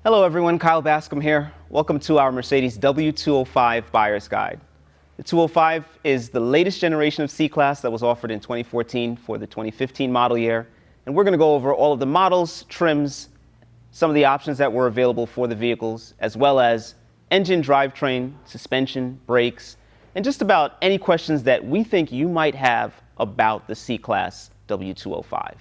Hello everyone, Kyle Bascom here. Welcome to our Mercedes W205 Buyer's Guide. The 205 is the latest generation of C-Class that was offered in 2014 for the 2015 model year. And we're going to go over all of the models, trims, some of the options that were available for the vehicles, as well as engine, drivetrain, suspension, brakes, and just about any questions that we think you might have about the C-Class W205.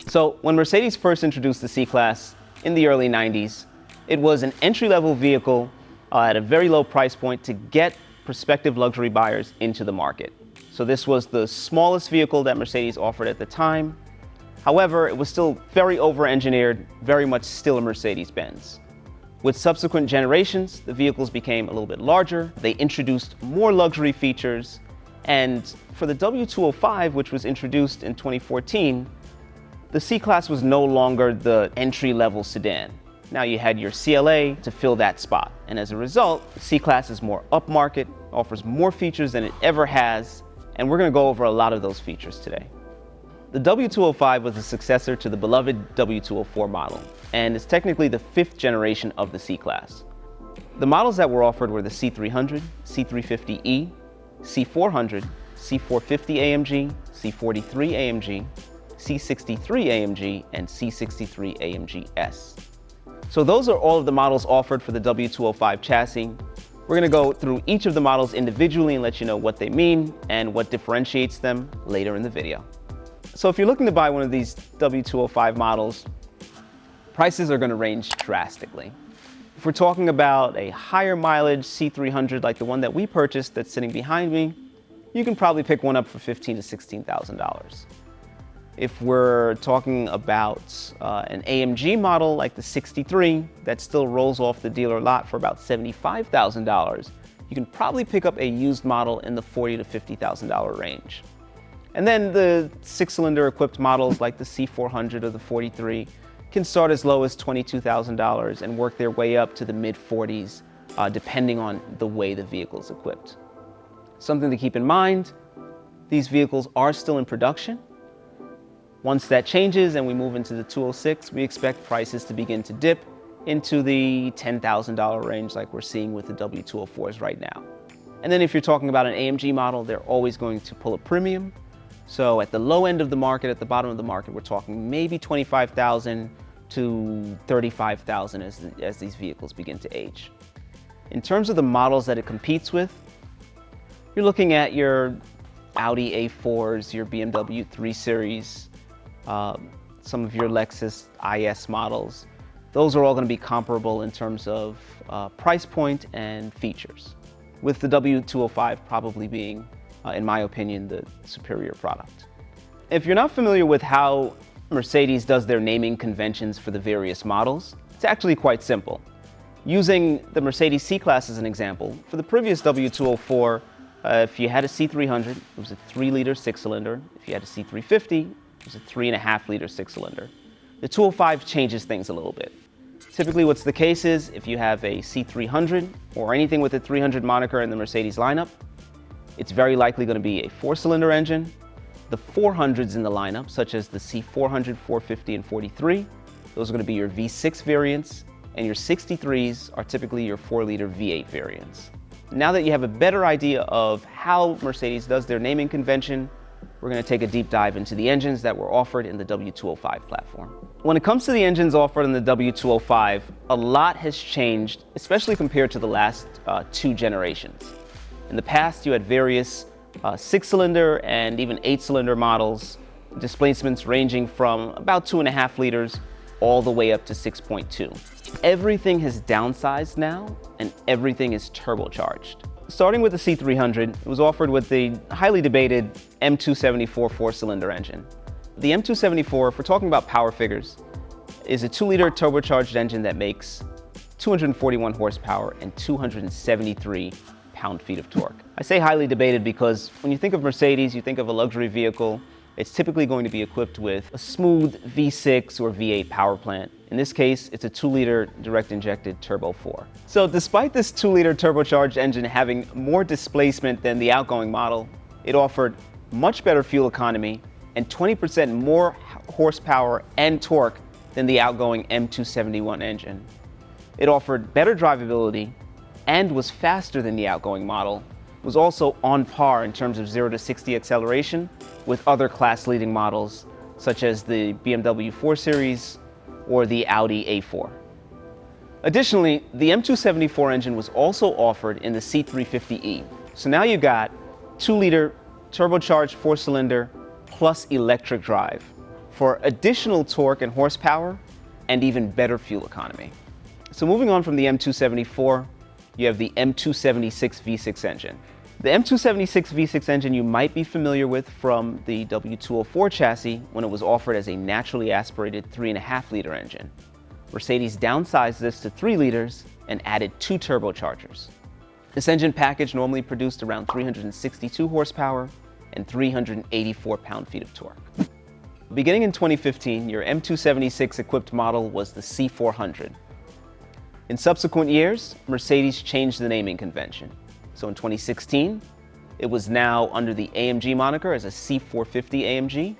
So when Mercedes first introduced the C-Class in the early 90s, it was an entry-level vehicle at a very low price point to get prospective luxury buyers into the market. So this was the smallest vehicle that Mercedes offered at the time. However, it was still very over-engineered, very much still a Mercedes-Benz. With subsequent generations, the vehicles became a little bit larger, they introduced more luxury features, and for the W205, which was introduced in 2014, the C-Class was no longer the entry-level sedan. Now you had your CLA to fill that spot. And as a result, the C-Class is more upmarket, offers more features than it ever has, and we're going to go over a lot of those features today. The W205 was the successor to the beloved W204 model, and it's technically the fifth generation of the C-Class. The models that were offered were the C300, C350E, C400, C450 AMG, C43 AMG, C63 AMG, and C63 AMG S. So those are all of the models offered for the W205 chassis. We're going to go through each of the models individually and let you know what they mean and what differentiates them later in the video. So if you're looking to buy one of these W205 models, prices are going to range drastically. If we're talking about a higher mileage C300 like the one that we purchased that's sitting behind me, you can probably pick one up for $15,000 to $16,000. If we're talking about an AMG model like the 63 that still rolls off the dealer lot for about $75,000, you can probably pick up a used model in the $40,000 to $50,000 range. And then the six-cylinder equipped models like the C400 or the 43 can start as low as $22,000 and work their way up to the mid-40s, depending on the way the vehicle is equipped. Something to keep in mind, these vehicles are still in production. Once that changes and we move into the 206, we expect prices to begin to dip into the $10,000 range like we're seeing with the W204s right now. And then if you're talking about an AMG model, they're always going to pull a premium. So at the low end of the market, at the bottom of the market, we're talking maybe $25,000 to $35,000 as these vehicles begin to age. In terms of the models that it competes with, you're looking at your Audi A4s, your BMW 3 Series, some of your Lexus IS models. Those are all going to be comparable in terms of price point and features, with the W205 probably being, in my opinion, the superior product. If you're not familiar with how Mercedes does their naming conventions for the various models, it's actually quite simple. Using the Mercedes C-Class as an example, for the previous W204, if you had a C300, it was a 3-liter six-cylinder. If you had a C350, it was a 3.5-liter six-cylinder. The 205 changes things a little bit. Typically what's the case is if you have a C300 or anything with a 300 moniker in the Mercedes lineup, it's very likely going to be a 4-cylinder engine. The 400s in the lineup, such as the C400, 450, and 43, those are going to be your V6 variants, and your 63s are typically your 4-liter V8 variants. Now that you have a better idea of how Mercedes does their naming convention, we're going to take a deep dive into the engines that were offered in the W205 platform. When it comes to the engines offered in the W205, a lot has changed, especially compared to the last two generations. In the past, you had various 6-cylinder and even 8-cylinder models, displacements ranging from about 2.5 liters all the way up to 6.2. Everything has downsized now, and everything is turbocharged. Starting with the C300, it was offered with the highly debated M274 4-cylinder engine. The M274, if we're talking about power figures, is a 2-liter turbocharged engine that makes 241 horsepower and 273 pound-feet of torque. I say highly debated because when you think of Mercedes, you think of a luxury vehicle it's typically going to be equipped with a smooth V6 or V8 power plant. In this case, it's a 2-liter direct injected turbo 4. So despite this 2-liter turbocharged engine having more displacement than the outgoing model, it offered much better fuel economy and 20% more horsepower and torque than the outgoing M271 engine. It offered better drivability and was faster than the outgoing model, was also on par in terms of 0 to 60 acceleration with other class-leading models such as the BMW 4 Series or the Audi A4. Additionally, the M274 engine was also offered in the C350E. So now you got 2-liter turbocharged 4-cylinder plus electric drive for additional torque and horsepower and even better fuel economy. So moving on from the M274, you have the M276 V6 engine. The M276 V6 engine you might be familiar with from the W204 chassis when it was offered as a naturally aspirated 3.5-liter engine. Mercedes downsized this to 3 liters and added 2 turbochargers. This engine package normally produced around 362 horsepower and 384 pound-feet of torque. Beginning in 2015, your M276 equipped model was the C400. In subsequent years, Mercedes changed the naming convention. So in 2016, it was now under the AMG moniker as a C450 AMG,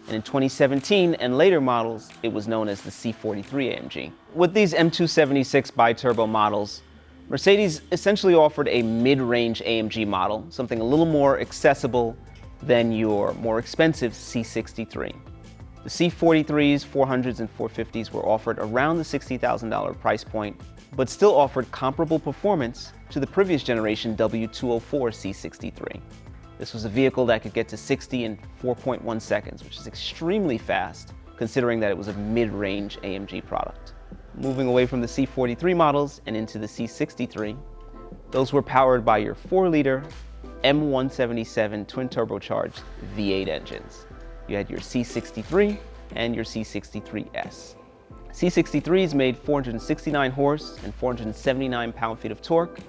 and in 2017 and later models, it was known as the C43 AMG. With these M276 bi-turbo models, Mercedes essentially offered a mid-range AMG model, something a little more accessible than your more expensive C63. The C43s, 400s, and 450s were offered around the $60,000 price point, but still offered comparable performance to the previous generation W204 C63. This was a vehicle that could get to 60 in 4.1 seconds, which is extremely fast considering that it was a mid-range AMG product. Moving away from the C43 models and into the C63, those were powered by your 4-liter M177 twin turbocharged V8 engines. You had your C63 and your C63 S. C63s made 469 horse and 479 pound-feet of torque.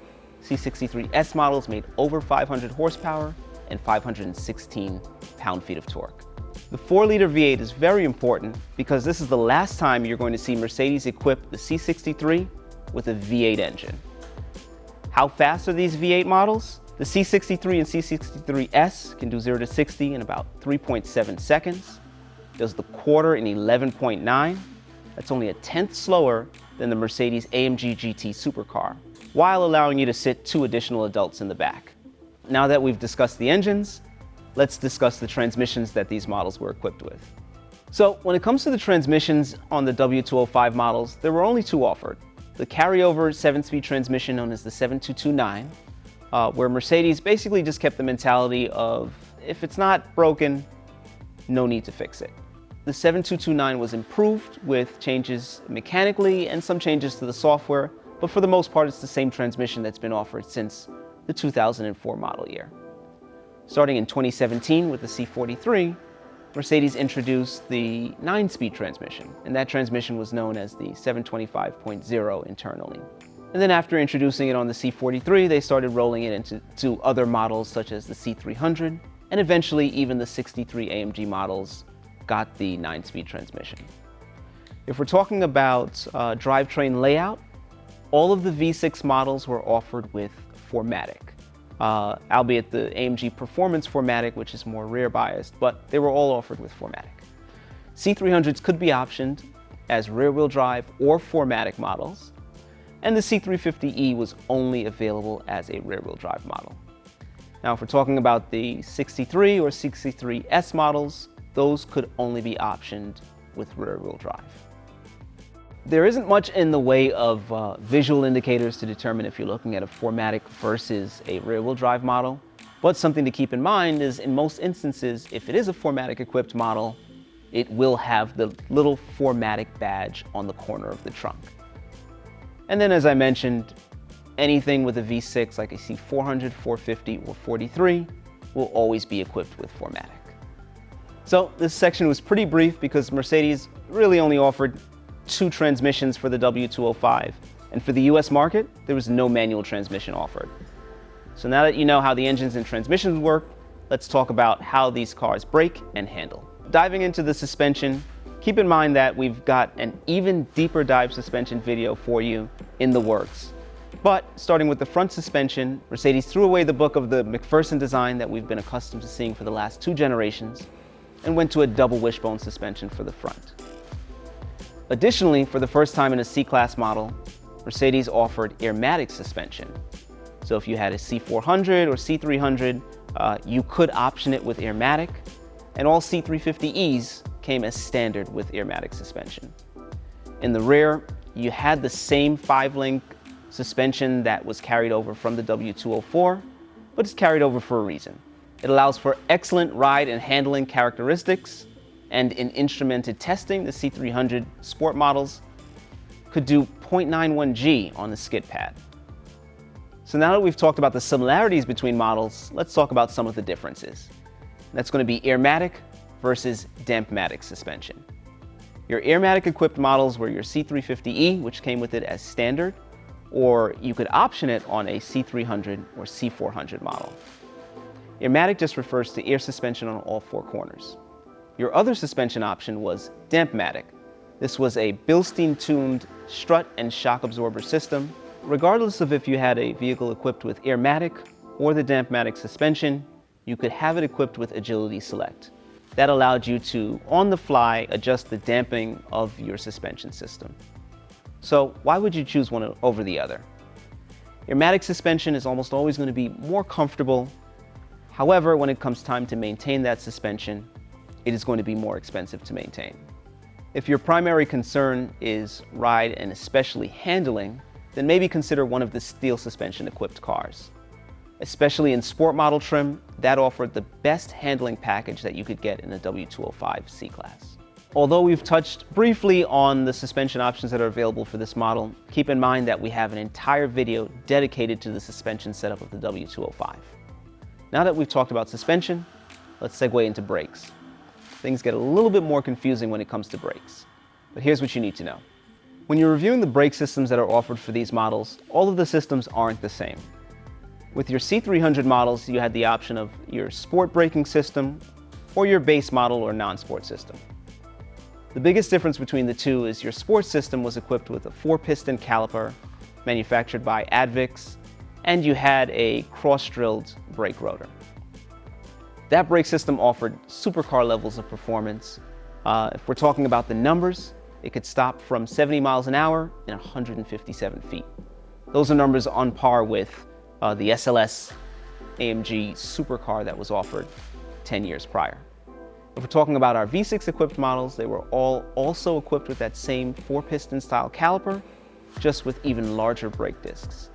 C63 S models made over 500 horsepower and 516 pound-feet of torque. The 4-liter V8 is very important because this is the last time you're going to see Mercedes equip the C63 with a V8 engine. How fast are these V8 models? The C63 and C63 S can do 0 to 60 in about 3.7 seconds. Does the quarter in 11.9. That's only a tenth slower than the Mercedes AMG GT supercar, while allowing you to sit 2 additional adults in the back. Now that we've discussed the engines, let's discuss the transmissions that these models were equipped with. So when it comes to the transmissions on the W205 models, there were only 2 offered. The carryover 7-speed transmission known as the 7229, where Mercedes basically just kept the mentality of, if it's not broken, no need to fix it. The 7229 was improved with changes mechanically and some changes to the software, but for the most part it's the same transmission that's been offered since the 2004 model year. Starting in 2017 with the C43, Mercedes introduced the 9-speed transmission, and that transmission was known as the 725.0 internally. And then after introducing it on the C43, they started rolling it into other models such as the C300, and eventually even the C63 AMG models got the 9-speed transmission. If we're talking about drivetrain layout, all of the V6 models were offered with 4MATIC, albeit the AMG Performance 4MATIC, which is more rear biased, but they were all offered with 4MATIC. C300s could be optioned as rear-wheel drive or 4MATIC models, and the C350E was only available as a rear-wheel drive model. Now, if we're talking about the 63 or 63 S models, those could only be optioned with rear-wheel drive. There isn't much in the way of visual indicators to determine if you're looking at a 4MATIC versus a rear-wheel drive model, but something to keep in mind is in most instances, if it is a 4MATIC equipped model, it will have the little 4MATIC badge on the corner of the trunk. And then, as I mentioned, anything with a V6 like a C400, 450, or 43 will always be equipped with 4MATIC. So this section was pretty brief because Mercedes really only offered 2 transmissions for the W205, and for the US market, there was no manual transmission offered. So now that you know how the engines and transmissions work, let's talk about how these cars brake and handle. Diving into the suspension, keep in mind that we've got an even deeper dive suspension video for you in the works. But starting with the front suspension, Mercedes threw away the book of the McPherson design that we've been accustomed to seeing for the last 2 generations and went to a double wishbone suspension for the front. Additionally, for the first time in a C-Class model, Mercedes offered airmatic suspension. So if you had a C400 or C300, you could option it with airmatic, and all C350Es came as standard with airmatic suspension. In the rear, you had the same 5-link suspension that was carried over from the W204, but it's carried over for a reason. It allows for excellent ride and handling characteristics, and in instrumented testing, the C300 Sport models could do 0.91 G on the skid pad. So now that we've talked about the similarities between models, let's talk about some of the differences. That's going to be airmatic versus dampmatic suspension. Your airmatic equipped models were your C350E, which came with it as standard, or you could option it on a C300 or C400 model. Airmatic just refers to air suspension on all 4 corners. Your other suspension option was dampmatic. This was a Bilstein-tuned strut and shock absorber system. Regardless of if you had a vehicle equipped with airmatic or the dampmatic suspension, you could have it equipped with Agility Select. That allowed you to, on the fly, adjust the damping of your suspension system. So why would you choose one over the other? Airmatic suspension is almost always going to be more comfortable. However, when it comes time to maintain that suspension, it is going to be more expensive to maintain. If your primary concern is ride and especially handling, then maybe consider one of the steel suspension equipped cars. Especially in sport model trim, that offered the best handling package that you could get in a W205 C-Class. Although we've touched briefly on the suspension options that are available for this model, keep in mind that we have an entire video dedicated to the suspension setup of the W205. Now that we've talked about suspension, let's segue into brakes. Things get a little bit more confusing when it comes to brakes, but here's what you need to know. When you're reviewing the brake systems that are offered for these models, all of the systems aren't the same. With your C300 models, you had the option of your sport braking system or your base model or non-sport system. The biggest difference between the two is your sport system was equipped with a 4-piston caliper manufactured by Advix, and you had a cross-drilled brake rotor. That brake system offered supercar levels of performance. If we're talking about the numbers, it could stop from 70 miles an hour in 157 feet. Those are numbers on par with the SLS AMG supercar that was offered 10 years prior. If we're talking about our V6 equipped models, they were all also equipped with that same 4-piston style caliper, just with even larger brake discs.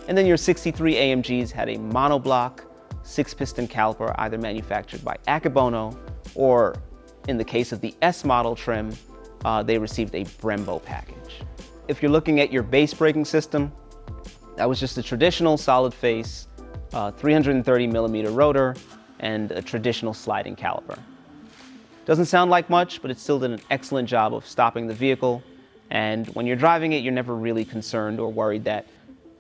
And then your 63 AMGs had a monoblock 6-piston caliper, either manufactured by Akebono, or in the case of the S model trim, they received a Brembo package. If you're looking at your base braking system, that was just a traditional solid face, 330 millimeter rotor, and a traditional sliding caliper. Doesn't sound like much, but it still did an excellent job of stopping the vehicle. And when you're driving it, you're never really concerned or worried that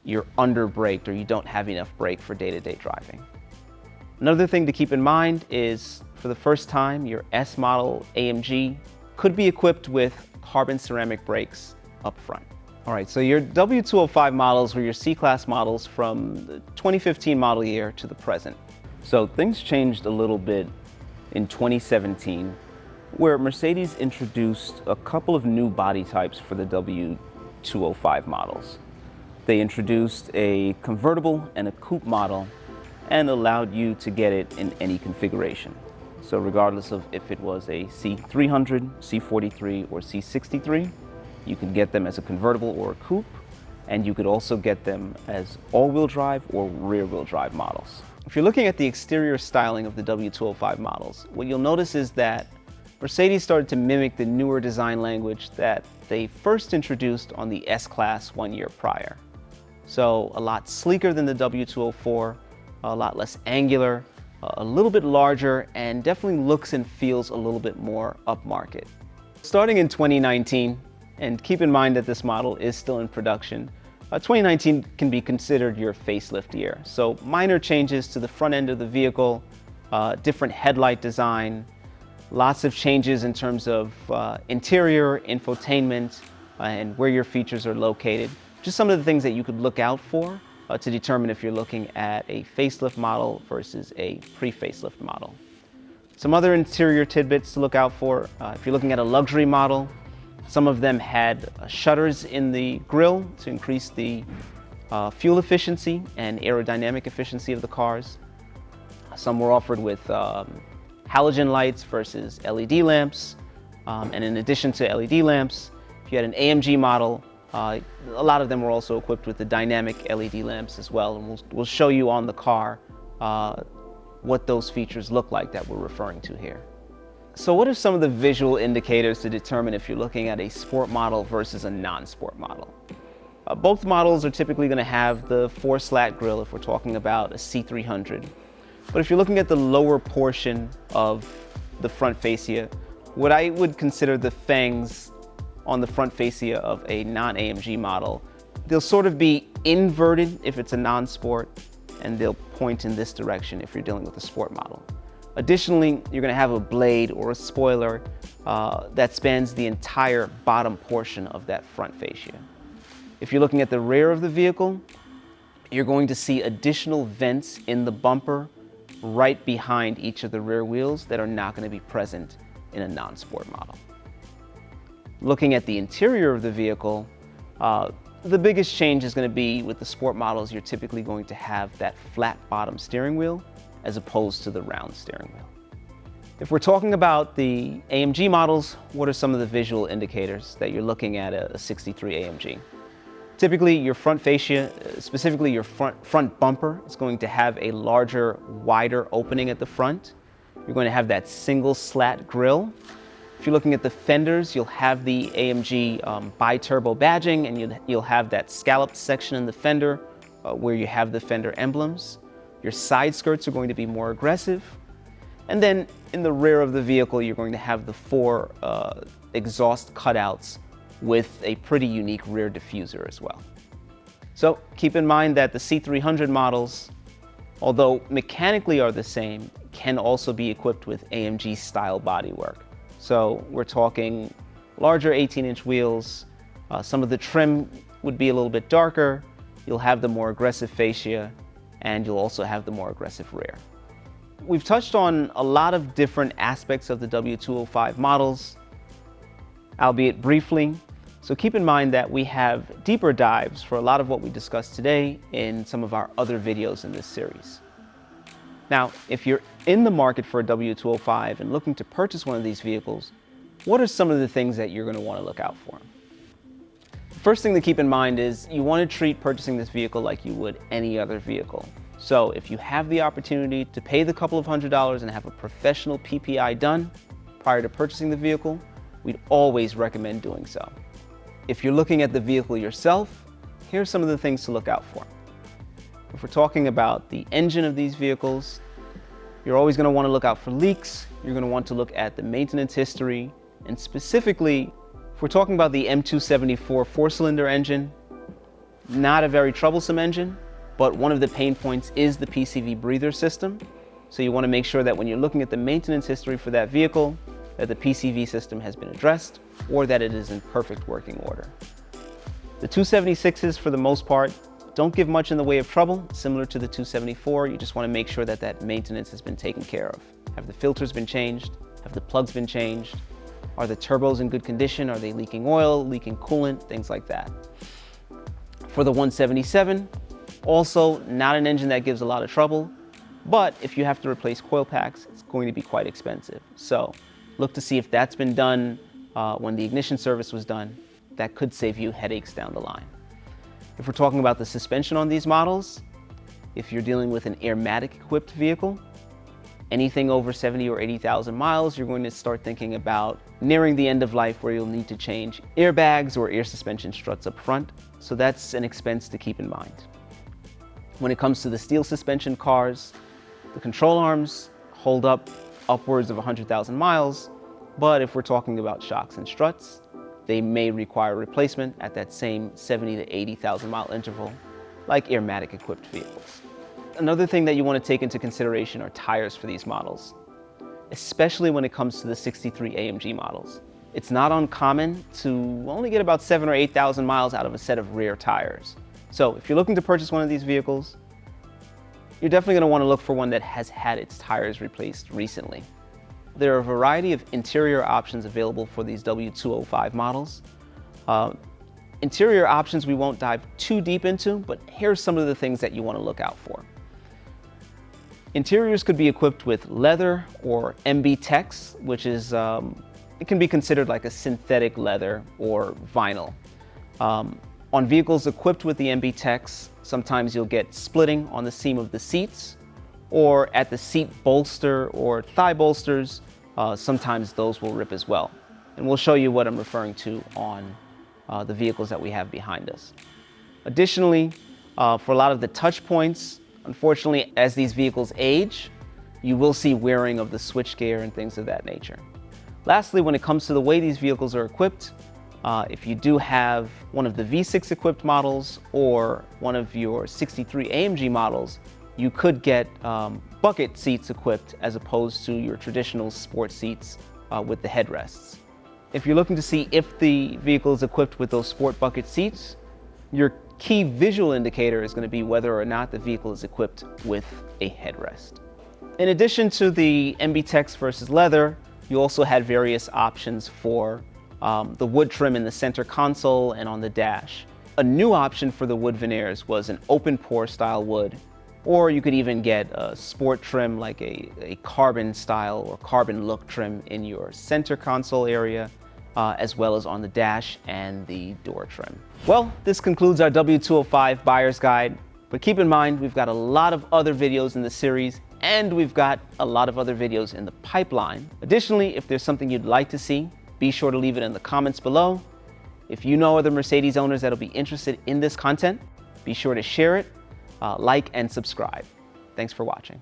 you're under braked or you don't have enough brake for day-to-day driving. Another thing to keep in mind is, for the first time, your S model AMG could be equipped with carbon ceramic brakes up front. All right, so your W205 models were your C-Class models from the 2015 model year to the present. So things changed a little bit in 2017, where Mercedes introduced a couple of new body types for the W205 models. They introduced a convertible and a coupe model and allowed you to get it in any configuration. So regardless of if it was a C300, C43, or C63, you could get them as a convertible or a coupe, and you could also get them as all-wheel drive or rear-wheel drive models. If you're looking at the exterior styling of the W205 models, what you'll notice is that Mercedes started to mimic the newer design language that they first introduced on the S-Class 1 year prior. So a lot sleeker than the W204, a lot less angular, a little bit larger, and definitely looks and feels a little bit more upmarket. Starting in 2019, and keep in mind that this model is still in production, 2019 can be considered your facelift year. So minor changes to the front end of the vehicle, different headlight design, lots of changes in terms of interior, infotainment, and where your features are located. Just some of the things that you could look out for to determine if you're looking at a facelift model versus a pre-facelift model. Some other interior tidbits to look out for. If you're looking at a luxury model, some of them had shutters in the grille to increase the fuel efficiency and aerodynamic efficiency of the cars. Some were offered with halogen lights versus LED lamps. And in addition to LED lamps, if you had an AMG model, a lot of them were also equipped with the dynamic LED lamps as well. And we'll show you on the car what those features look like that we're referring to here. So what are some of the visual indicators to determine if you're looking at a sport model versus a non-sport model? Both models are typically going to have the 4-slat grille if we're talking about a C300. But if you're looking at the lower portion of the front fascia, what I would consider the fangs on the front fascia of a non-AMG model, they'll sort of be inverted if it's a non-sport, and they'll point in this direction if you're dealing with a sport model. Additionally, you're going to have a blade or a spoiler that spans the entire bottom portion of that front fascia. If you're looking at the rear of the vehicle, you're going to see additional vents in the bumper right behind each of the rear wheels that are not going to be present in a non-sport model. Looking at the interior of the vehicle, the biggest change is going to be with the sport models, you're typically going to have that flat bottom steering wheel as opposed to the round steering wheel. If we're talking about the AMG models, what are some of the visual indicators that you're looking at a 63 AMG? Typically, your front fascia, specifically your front bumper, is going to have a larger, wider opening at the front. You're going to have that single slat grille. If you're looking at the fenders, you'll have the AMG bi-turbo badging, and you'll have that scalloped section in the fender where you have the fender emblems. Your side skirts are going to be more aggressive. And then in the rear of the vehicle, you're going to have the 4 exhaust cutouts with a pretty unique rear diffuser as well. So keep in mind that the C300 models, although mechanically are the same, can also be equipped with AMG style bodywork. So we're talking larger 18-inch wheels, some of the trim would be a little bit darker, you'll have the more aggressive fascia, and you'll also have the more aggressive rear. We've touched on a lot of different aspects of the W205 models, albeit briefly. So keep in mind that we have deeper dives for a lot of what we discussed today in some of our other videos in this series. Now, if you're in the market for a W205 and looking to purchase one of these vehicles, what are some of the things that you're going to want to look out for? The first thing to keep in mind is you want to treat purchasing this vehicle like you would any other vehicle. So if you have the opportunity to pay the couple of $100s and have a professional PPI done prior to purchasing the vehicle, we'd always recommend doing so. If you're looking at the vehicle yourself, here's some of the things to look out for. If we're talking about the engine of these vehicles, you're always going to want to look out for leaks. You're going to want to look at the maintenance history. And specifically, if we're talking about the M274 4-cylinder engine, not a very troublesome engine, but one of the pain points is the PCV breather system. So you want to make sure that when you're looking at the maintenance history for that vehicle, that the PCV system has been addressed or that it is in perfect working order. The 276s, for the most part, don't give much in the way of trouble. Similar to the 274, you just want to make sure that that maintenance has been taken care of. Have the filters been changed? Have the plugs been changed? Are the turbos in good condition? Are they leaking oil, leaking coolant, things like that? For the 177, also not an engine that gives a lot of trouble, but if you have to replace coil packs, it's going to be quite expensive. So look to see if that's been done when the ignition service was done. That could save you headaches down the line. If we're talking about the suspension on these models, if you're dealing with an Airmatic equipped vehicle, anything over 70 or 80,000 miles, you're going to start thinking about nearing the end of life where you'll need to change airbags or air suspension struts up front. So that's an expense to keep in mind. When it comes to the steel suspension cars, the control arms hold up upwards of 100,000 miles, but if we're talking about shocks and struts, they may require replacement at that same 70 to 80,000 mile interval, like Airmatic equipped vehicles. Another thing that you want to take into consideration are tires for these models, especially when it comes to the 63 AMG models. It's not uncommon to only get about 7,000 or 8,000 miles out of a set of rear tires. So if you're looking to purchase one of these vehicles, you're definitely going to want to look for one that has had its tires replaced recently. There are a variety of interior options available for these W205 models. Interior options we won't dive too deep into, but here's some of the things that you want to look out for. Interiors could be equipped with leather or MB Tex, which is, it can be considered like a synthetic leather or vinyl. On vehicles equipped with the MB Tex, sometimes you'll get splitting on the seam of the seats, or at the seat bolster or thigh bolsters, sometimes those will rip as well. And we'll show you what I'm referring to on the vehicles that we have behind us. Additionally, for a lot of the touch points, unfortunately, as these vehicles age, you will see wearing of the switchgear and things of that nature. Lastly, when it comes to the way these vehicles are equipped, if you do have one of the V6 equipped models or one of your 63 AMG models, you could get bucket seats equipped as opposed to your traditional sport seats with the headrests. If you're looking to see if the vehicle is equipped with those sport bucket seats, your key visual indicator is going to be whether or not the vehicle is equipped with a headrest. In addition to the MB Tex versus leather, you also had various options for the wood trim in the center console and on the dash. A new option for the wood veneers was an open pore style wood, or you could even get a sport trim like a carbon style or carbon look trim in your center console area, as well as on the dash and the door trim. Well, this concludes our W205 buyer's guide, but keep in mind we've got a lot of other videos in the series and we've got a lot of other videos in the pipeline. Additionally, if there's something you'd like to see, be sure to leave it in the comments below. If you know other Mercedes owners that'll be interested in this content, be sure to share it, like and subscribe. Thanks for watching.